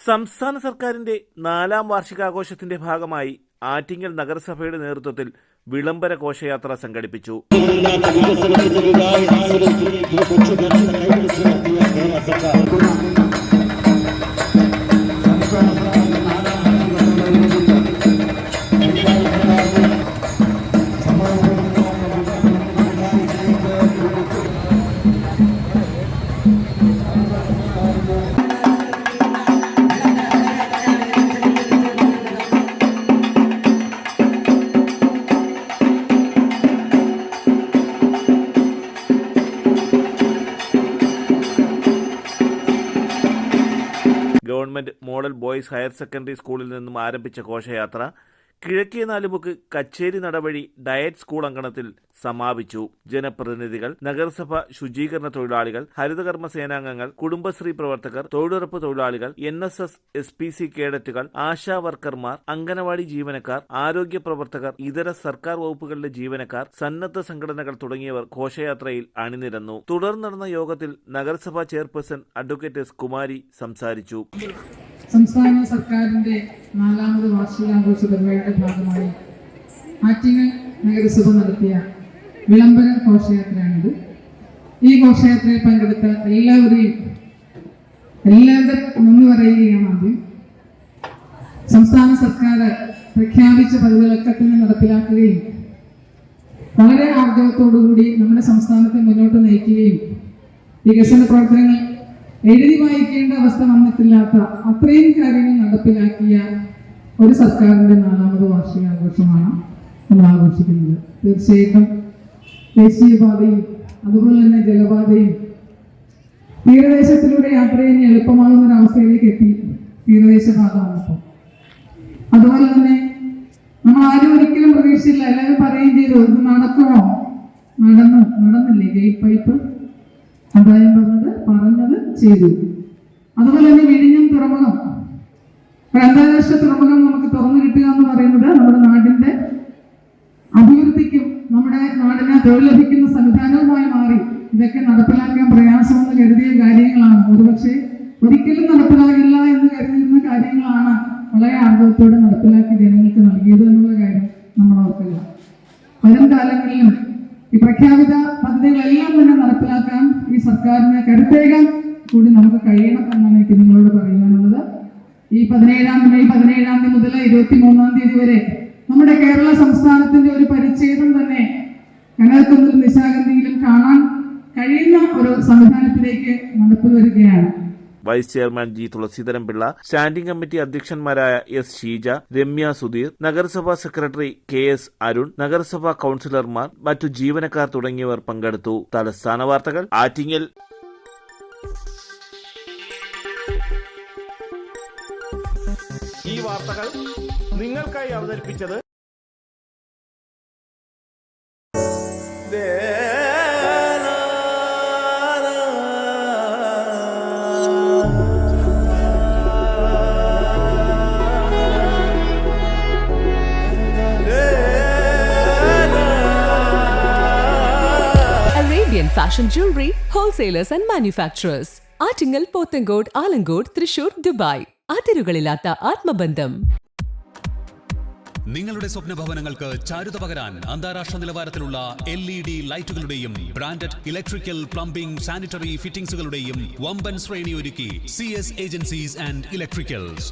സംസ്ഥാന സർക്കാരിന്റെ 4ാം വാർഷികാഘോഷത്തിന്റെ ഭാഗമായി ആറ്റിങ്ങൽ നഗരസഭയുടെ നേതൃത്വത്തിൽ വിളംബര ഘോഷയാത്ര സംഘടിപ്പിച്ചു. Government model boys higher secondary സ്കൂളിൽ നിന്നും ആരംഭിച്ച ഘോഷയാത്ര കിഴക്കേ നാലുമുക്ക് കച്ചേരി നടവഴി ഡയറ്റ് സ്കൂൾ അങ്കണത്തിൽ സമാപിച്ചു. ജനപ്രതിനിധികൾ, നഗരസഭ ശുചീകരണ തൊഴിലാളികൾ, ഹരിതകർമ്മ സേനാംഗങ്ങൾ, കുടുംബശ്രീ പ്രവർത്തകർ, തൊഴിലുറപ്പ് തൊഴിലാളികൾ, NSS SPC കേഡറ്റുകൾ, ആശാ വർക്കർമാർ, അംഗനവാടി ജീവനക്കാർ, ആരോഗ്യ പ്രവർത്തകർ, ഇതര സർക്കാർ വകുപ്പുകളിലെ ജീവനക്കാർ, സന്നദ്ധ സംഘടനകൾ തുടങ്ങിയവർ ഘോഷയാത്രയിൽ അണിനിരന്നു. തുടർന്ന് നടന്ന യോഗത്തിൽ നഗരസഭാ ചെയർപേഴ്സൺ അഡ്വക്കേറ്റ് എസ് കുമാരി സംസാരിച്ചു. സംസ്ഥാന സർക്കാരിന്റെ 4ാമത് വാർഷികാഘോഷ പരിപാടിയുടെ ഭാഗമായി ആറ്റിങ്ങൽ നഗരസഭ നടത്തിയ വിളംബര ഘോഷയാത്രയാണിത്. ഈ ഘോഷയാത്രയിൽ പങ്കെടുത്ത എല്ലാവരും നന്ദി പറയുകയാണ്. ആദ്യം സംസ്ഥാന സർക്കാർ പ്രഖ്യാപിച്ച പദ്ധതികളൊക്കെ തന്നെ നടപ്പിലാക്കുകയും വളരെ ആർജവത്തോടുകൂടി നമ്മുടെ സംസ്ഥാനത്തെ മുന്നോട്ട് നയിക്കുകയും വികസന പ്രവർത്തനങ്ങൾ എഴുതി വായിക്കേണ്ട അവസ്ഥ വന്നിട്ടില്ലാത്ത അത്രയും കാര്യങ്ങൾ നടപ്പിലാക്കിയ ഒരു സർക്കാരിന്റെ 4ാമത് വാർഷികാഘോഷമാണ് നമ്മൾ ആഘോഷിക്കുന്നത്. തീർച്ചയായിട്ടും ദേശീയപാതയും അതുപോലെ തന്നെ ജലപാതയും തീരദേശത്തിലൂടെ യാത്ര ചെയ്യാൻ എളുപ്പമാകുന്ന ഒരവസ്ഥയിലേക്ക് എത്തി തീരദേശപാത വന്നപ്പോൾ. അതുപോലെ തന്നെ നമ്മൾ ആരും ഒരിക്കലും പ്രതീക്ഷിച്ചില്ല. എല്ലാവരും പറയുകയും ചെയ്തു, ഇത് നടക്കുമോ? നടന്നില്ലേ? ഗേറ്റ് പൈപ്പ് അതായത് പറഞ്ഞത് ചെയ്തു. അതുപോലെ തന്നെ വിഴിഞ്ഞം തുറമുഖം, അന്താരാഷ്ട്ര തുറമുഖം നമുക്ക് തുറന്നു കിട്ടുക എന്ന് പറയുന്നത് നമ്മുടെ നാടിന്റെ അഭിവൃദ്ധിക്കും നമ്മുടെ നാടിന് തൊഴിൽ ലഭിക്കുന്ന സംവിധാനവുമായി മാറി. ഇതൊക്കെ നടപ്പിലാക്കാൻ പ്രയാസമെന്ന് കരുതിയ കാര്യങ്ങളാണ്. ഒരുപക്ഷെ ഒരിക്കലും നടപ്പിലാകില്ല എന്ന് കരുതിയിരുന്ന കാര്യങ്ങളാണ് വളരെ ആർജവത്തോടെ നടപ്പിലാക്കി ജനങ്ങൾക്ക് നൽകിയത് എന്നുള്ള കാര്യം നമ്മൾ ഓർക്കുക. വരും കാലങ്ങളിലും ഈ പ്രഖ്യാപിത പദ്ധതികളെല്ലാം തന്നെ നടപ്പിലാക്കാൻ ഈ സർക്കാരിന് കരുത്തേകാൻ കൂടി നമുക്ക് കഴിയണം എന്നാണ് എനിക്ക് നിങ്ങളോട് പറയുവാനുള്ളത്. ഈ മെയ് 17 മുതൽ 23 വരെ നമ്മുടെ കേരള സംസ്ഥാനത്തിന്റെ ഒരു പരിച്ഛേദം തന്നെ കനകക്കുന്നിലും നിശാഗന്ധിയിലും കാണാൻ കഴിയുന്ന ഒരു സംവിധാനത്തിലേക്ക് നടപ്പിൽ വരികയാണ്. Vice chairman G Thulasidharan Pillai, standing committee അധ്യക്ഷന്മാരായ എസ് ഷീജ, രമ്യ സുധീർ, നഗരസഭാ സെക്രട്ടറി KS അരുൺ, നഗരസഭാ കൌൺസിലർമാർ, മറ്റു ജീവനക്കാർ തുടങ്ങിയവർ പങ്കെടുത്തു. തലസ്ഥാന വാർത്തകൾ ആറ്റിങ്ങൽ. ഈ വാർത്തകൾ നിങ്ങൾക്കായി അവതരിപ്പിച്ചത് Fashion jewelry, wholesalers and manufacturers. Attingal, Pothencode, Alamcode, Thrissur, Dubai. അതിരുകളില്ലാത്ത ആത്മബന്ധം. നിങ്ങളുടെ സ്വപ്ന ഭവനങ്ങൾക്ക് ചാരുത പകരാൻ അന്താരാഷ്ട്ര നിലവാരത്തിലുള്ള LED ലൈറ്റുകളുടെയും ബ്രാൻഡഡ് ഇലക്ട്രിക്കൽ, പ്ലംബിംഗ്, സാനിറ്ററി ഫിറ്റിംഗ്സുകളുടെയും വമ്പൻ ശ്രേണി ഒരുക്കി CS ഏജൻസീസ് ആൻഡ് ഇലക്ട്രിക്കൽസ്.